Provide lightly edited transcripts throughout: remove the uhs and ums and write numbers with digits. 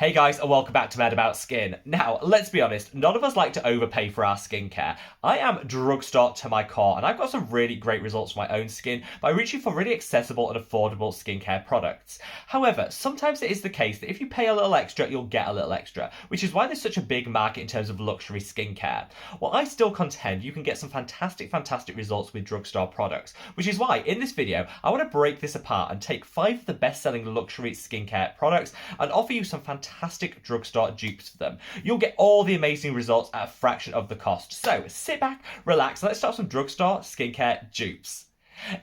Hey guys, and welcome back to Mad About Skin. Now, let's be honest, none of us like to overpay for our skincare. I am drugstore to my core, and I've got some really great results for my own skin by reaching for really accessible and affordable skincare products. However, sometimes it is the case that if you pay a little extra, you'll get a little extra, which is why there's such a big market in terms of luxury skincare. Well, I still contend you can get some fantastic results with drugstore products, which is why in this video, I want to break this apart and take 5 of the best-selling luxury skincare products and offer you some fantastic drugstore dupes for them. You'll get all the amazing results at a fraction of the cost. So sit back, relax, and let's start some drugstore skincare dupes.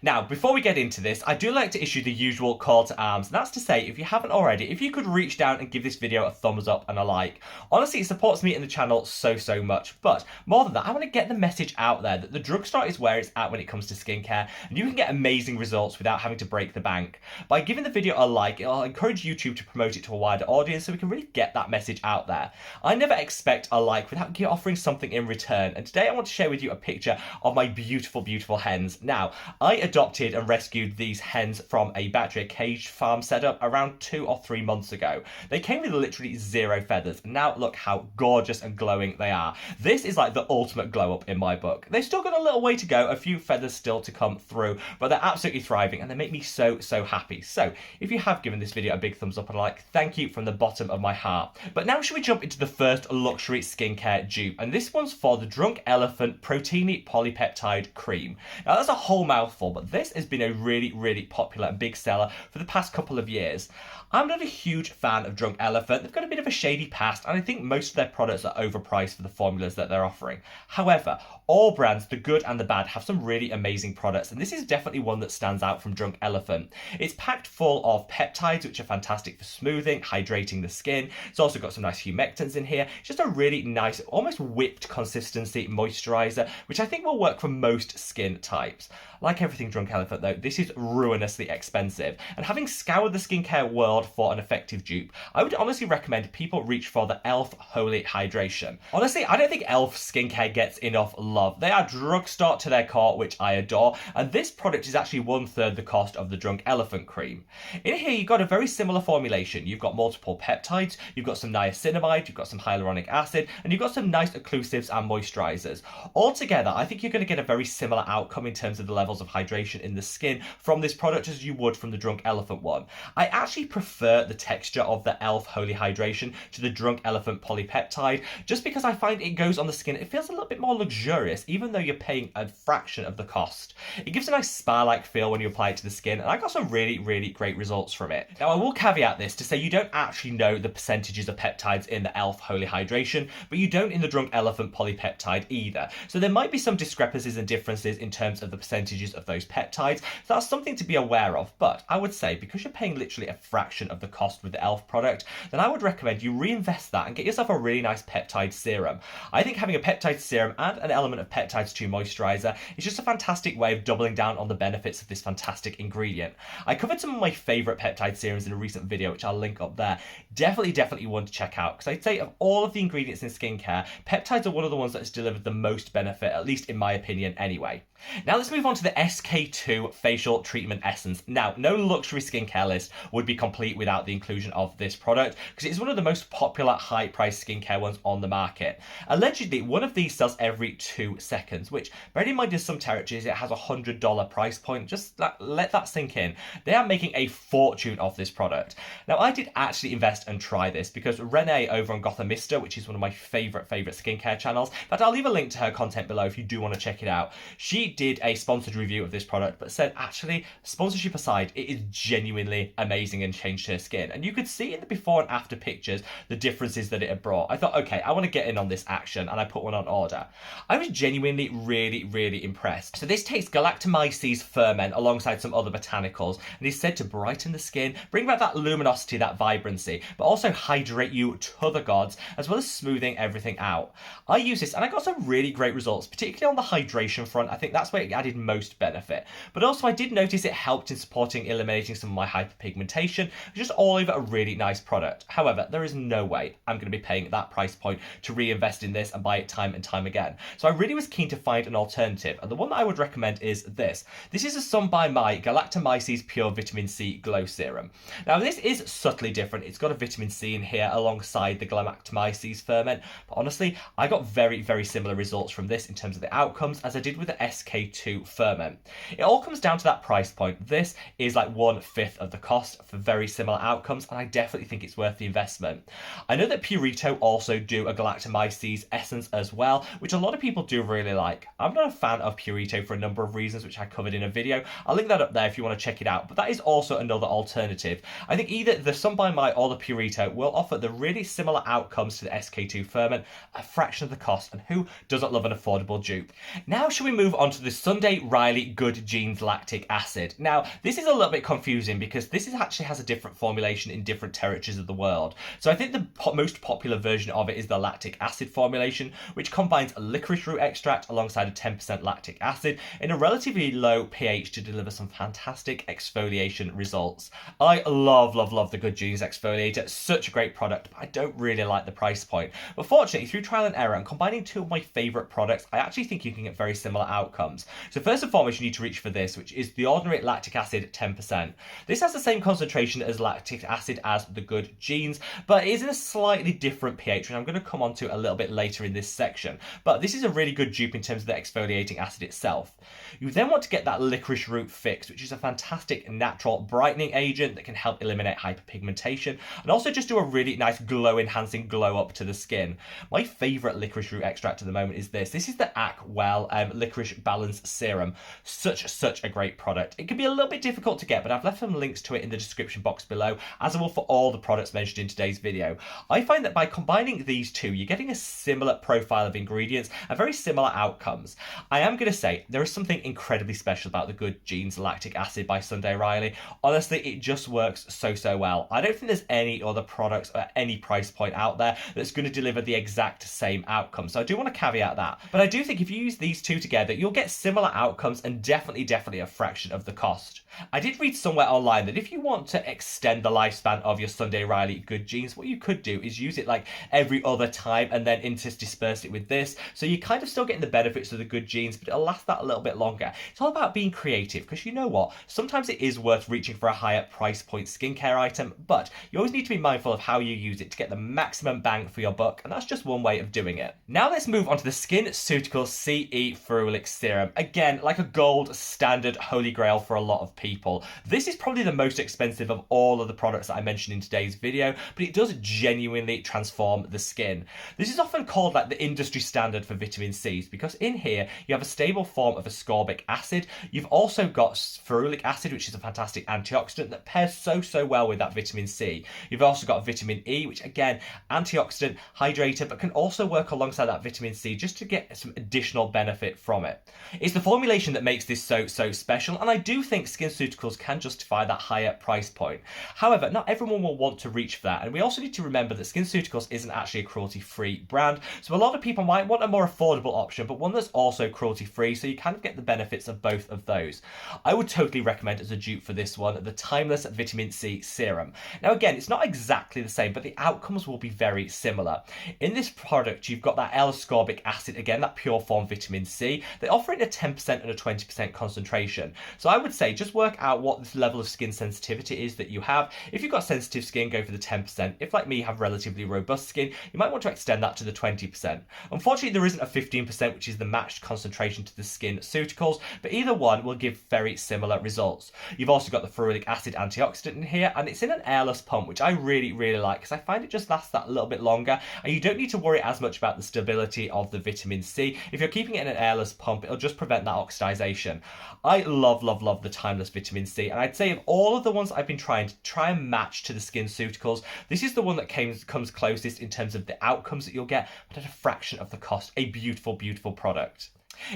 Now, before we get into this, I do like to issue the usual call to arms, and that's to say, if you haven't already, if you could reach down and give this video a thumbs up and a like. Honestly, it supports me and the channel so much, but more than that, I want to get the message out there that the drugstore is where it's at when it comes to skincare, and you can get amazing results without having to break the bank. By giving the video a like, it'll encourage YouTube to promote it to a wider audience so we can really get that message out there. I never expect a like without offering something in return, and today I want to share with you a picture of my beautiful hens. Now, I adopted and rescued these hens from a battery caged farm setup around 2 or 3 months ago. They came with literally 0 feathers, and now look how gorgeous and glowing they are. This is like the ultimate glow up in my book. They've still got a little way to go, a few feathers still to come through, but they're absolutely thriving and they make me so happy. So if you have given this video a big thumbs up and a like, thank you from the bottom of my heart. But now should we jump into the first luxury skincare dupe, and this one's for the Drunk Elephant Proteiny Polypeptide Cream. Now that's a whole mouthful, but this has been a really popular and big seller for the past couple of years. I'm not a huge fan of Drunk Elephant. They've got a bit of a shady past, and I think most of their products are overpriced for the formulas that they're offering. However, all brands, the good and the bad, have some really amazing products, and this is definitely one that stands out from Drunk Elephant. It's packed full of peptides, which are fantastic for smoothing, hydrating the skin. It's also got some nice humectants in here. It's just a really nice, almost whipped consistency moisturizer, which I think will work for most skin types. Like everything Drunk Elephant though, this is ruinously expensive, and having scoured the skincare world for an effective dupe, I would honestly recommend people reach for the e.l.f. Holy Hydration. Honestly, I don't think e.l.f. skincare gets enough love. They are drugstore to their core, which I adore, and this product is actually 1/3 the cost of the Drunk Elephant cream. In here, you've got a very similar formulation. You've got multiple peptides, you've got some niacinamide, you've got some hyaluronic acid, and you've got some nice occlusives and moisturizers. Altogether, I think you're going to get a very similar outcome in terms of the levels of hydration in the skin from this product as you would from the Drunk Elephant one. I actually prefer the texture of the e.l.f. Holy Hydration to the Drunk Elephant Polypeptide, just because I find it goes on the skin, it feels a little bit more luxurious, even though you're paying a fraction of the cost. It gives a nice spa-like feel when you apply it to the skin, and I got some really great results from it. Now, I will caveat this to say you don't actually know the percentages of peptides in the e.l.f. Holy Hydration, but you don't in the Drunk Elephant Polypeptide either. So there might be some discrepancies and differences in terms of the percentages of those peptides, so that's something to be aware of. But I would say, because you're paying literally a fraction of the cost with the e.l.f. product, then I would recommend you reinvest that and get yourself a really nice peptide serum. I think having a peptide serum and an element of peptides to moisturizer is just a fantastic way of doubling down on the benefits of this fantastic ingredient. I covered some of my favorite peptide serums in a recent video, which I'll link up there. Definitely one to check out, because I'd say of all of the ingredients in skincare, peptides are one of the ones that has delivered the most benefit, at least in my opinion anyway. Now let's move on to the SK2 Facial Treatment Essence. Now, no luxury skincare list would be complete without the inclusion of this product, because it's one of the most popular high-priced skincare ones on the market. Allegedly, one of these sells every 2 seconds, which, bearing in mind in some territories it has a $100 price point. Just let that sink in. They are making a fortune off this product. Now, I did actually invest and try this, because Renee over on Gothamista, which is one of my favorite skincare channels, but I'll leave a link to her content below if you do want to check it out. She did a sponsored review of this product, but said actually, sponsorship aside, it is genuinely amazing and changed her skin. And you could see in the before and after pictures the differences that it had brought. I thought, okay, I want to get in on this action, and I put one on order. I was genuinely really impressed. So this takes Galactomyces ferment alongside some other botanicals, and is said to brighten the skin, bring back that luminosity, that vibrancy, but also hydrate you to the gods, as well as smoothing everything out. I use this and I got some really great results, particularly on the hydration front. I think that's where it added most benefit. But also I did notice it helped in supporting eliminating some of my hyperpigmentation, just all over a really nice product. However, there is no way I'm going to be paying that price point to reinvest in this and buy it time and time again. So I really was keen to find an alternative, and the one that I would recommend is this. This is a Sun by My Galactomyces Pure Vitamin C Glow Serum. Now this is subtly different. It's got a vitamin C in here alongside the Galactomyces ferment, but honestly I got very, very similar results from this in terms of the outcomes as I did with the SK2 ferment. It all comes down to that price point. This is like 1/5 of the cost for very similar outcomes, and I definitely think it's worth the investment. I know that Purito also do a Galactomyces essence as well, which a lot of people do really like. I'm not a fan of Purito for a number of reasons, which I covered in a video. I'll link that up there if you want to check it out, but that is also another alternative. I think either the Sun by My or the Purito will offer the really similar outcomes to the SK2 ferment, a fraction of the cost, and who doesn't love an affordable dupe? Now shall we move on to the Sunday Riley Good Genes Lactic Acid. Now this is a little bit confusing because this actually has a different formulation in different territories of the world. So I think the most popular version of it is the lactic acid formulation, which combines a licorice root extract alongside a 10% lactic acid in a relatively low pH to deliver some fantastic exfoliation results. I love the Good Genes exfoliator. Such a great product, but I don't really like the price point. But fortunately, through trial and error and combining two of my favourite products, I actually think you can get very similar outcomes. So first and foremost, you need to reach for this, which is the ordinary lactic acid 10%. This has the same concentration as lactic acid as the Good Genes, but it is in a slightly different pH, which I'm going to come on to a little bit later in this section. But this is a really good dupe in terms of the exfoliating acid itself. You then want to get that licorice root fix, which is a fantastic natural brightening agent that can help eliminate hyperpigmentation and also just do a really nice glow enhancing glow up to the skin. My favourite licorice root extract at the moment is this. This is the Acwell Licorice Balance Serum. Such a great product. It can be a little bit difficult to get, but I've left some links to it in the description box below, as I will for all the products mentioned in today's video. I find that by combining these two, you're getting a similar profile of ingredients and very similar outcomes. I am going to say there is something incredibly special about the Good Genes Lactic Acid by Sunday Riley. Honestly, it just works so well. I don't think there's any other products at any price point out there that's going to deliver the exact same outcome. So I do want to caveat that. But I do think if you use these two together, you'll get similar outcomes and definitely a fraction of the cost. I did read somewhere online that if you want to extend the lifespan of your Sunday Riley Good Genes, what you could do is use it like every other time and then intersperse it with this. So you're kind of still getting the benefits of the Good Genes, but it'll last that a little bit longer. It's all about being creative, because you know what? Sometimes it is worth reaching for a higher price point skincare item, but you always need to be mindful of how you use it to get the maximum bang for your buck, and that's just one way of doing it. Now let's move on to the SkinCeuticles CE Ferulic Serum. Again, like a gold standard holy grail for a lot of people. This is probably the most expensive of all of the products that I mentioned in today's video, but it does genuinely transform the skin. This is often called like the industry standard for vitamin C's, because in here you have a stable form of ascorbic acid. You've also got ferulic acid, which is a fantastic antioxidant that pairs so well with that vitamin C. You've also got vitamin E, which again, antioxidant, hydrator, but can also work alongside that vitamin C just to get some additional benefit from it. It's the formulation that makes this so special, and I do think SkinCeuticals can justify that higher price point. However, not everyone will want to reach for that, and we also need to remember that SkinCeuticals isn't actually a cruelty-free brand, so a lot of people might want a more affordable option, but one that's also cruelty-free, so you kind of get the benefits of both of those. I would totally recommend as a dupe for this one, the Timeless Vitamin C Serum. Now again, it's not exactly the same, but the outcomes will be very similar. In this product, you've got that L-ascorbic acid, again, that pure form vitamin C. They offer it a 10% and a 20% concentration. So I would say just work out what this level of skin sensitivity is that you have. If you've got sensitive skin, go for the 10%. If, like me, you have relatively robust skin, you might want to extend that to the 20%. Unfortunately, there isn't a 15%, which is the matched concentration to the SkinCeuticals, but either one will give very similar results. You've also got the ferulic acid antioxidant in here, and it's in an airless pump, which I really like, because I find it just lasts that little bit longer, and you don't need to worry as much about the stability of the vitamin C. If you're keeping it in an airless pump, it'll just prevent that oxidization. I love the Timeless Vitamin C, and I'd say of all of the ones I've been trying to match to the SkinCeuticals, this is the one that comes closest in terms of the outcomes that you'll get, but at a fraction of the cost. A beautiful product.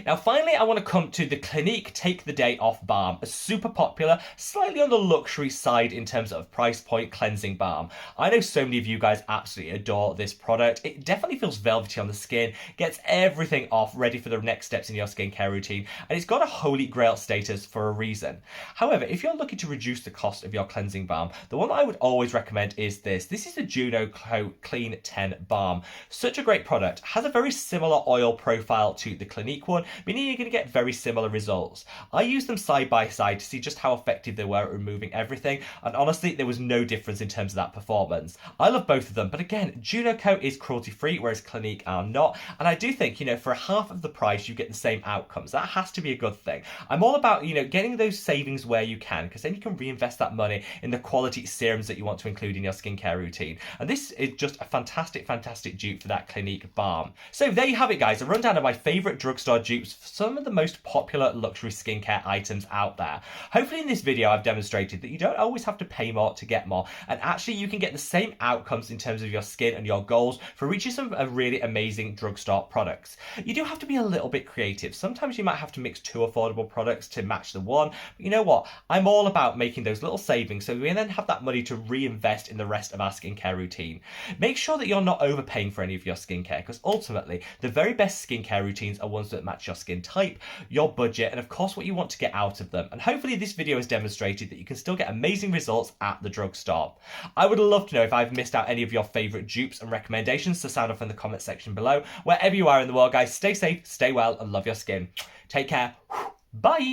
Now, finally, I want to come to the Clinique Take the Day Off Balm, a super popular, slightly on the luxury side in terms of price point cleansing balm. I know so many of you guys absolutely adore this product. It definitely feels velvety on the skin, gets everything off, ready for the next steps in your skincare routine, and it's got a holy grail status for a reason. However, if you're looking to reduce the cost of your cleansing balm, the one that I would always recommend is this. This is the Juno Clean 10 Balm. Such a great product, has a very similar oil profile to the Clinique one, meaning you're going to get very similar results. I used them side by side to see just how effective they were at removing everything, and honestly, there was no difference in terms of that performance. I love both of them, but again, Juno is cruelty free, whereas Clinique are not, and I do think, for half of the price, you get the same outcomes. That has to be a good thing. I'm all about, getting those savings where you can, because then you can reinvest that money in the quality serums that you want to include in your skincare routine. And this is just a fantastic, fantastic dupe for that Clinique balm. So there you have it, guys, a rundown of my favourite drugstore dupes for some of the most popular luxury skincare items out there. Hopefully in this video I've demonstrated that you don't always have to pay more to get more, and actually you can get the same outcomes in terms of your skin and your goals for reaching some really amazing drugstore products. You do have to be a little bit creative. Sometimes you might have to mix two affordable products to match the one, but you know what? I'm all about making those little savings so we then have that money to reinvest in the rest of our skincare routine. Make sure that you're not overpaying for any of your skincare, because ultimately the very best skincare routines are ones that match your skin type, your budget, and of course what you want to get out of them. And hopefully this video has demonstrated that you can still get amazing results at the drugstore. I would love to know if I've missed out any of your favourite dupes and recommendations, so sound off in the comment section below. Wherever you are in the world, guys, stay safe, stay well, and love your skin. Take care. Bye!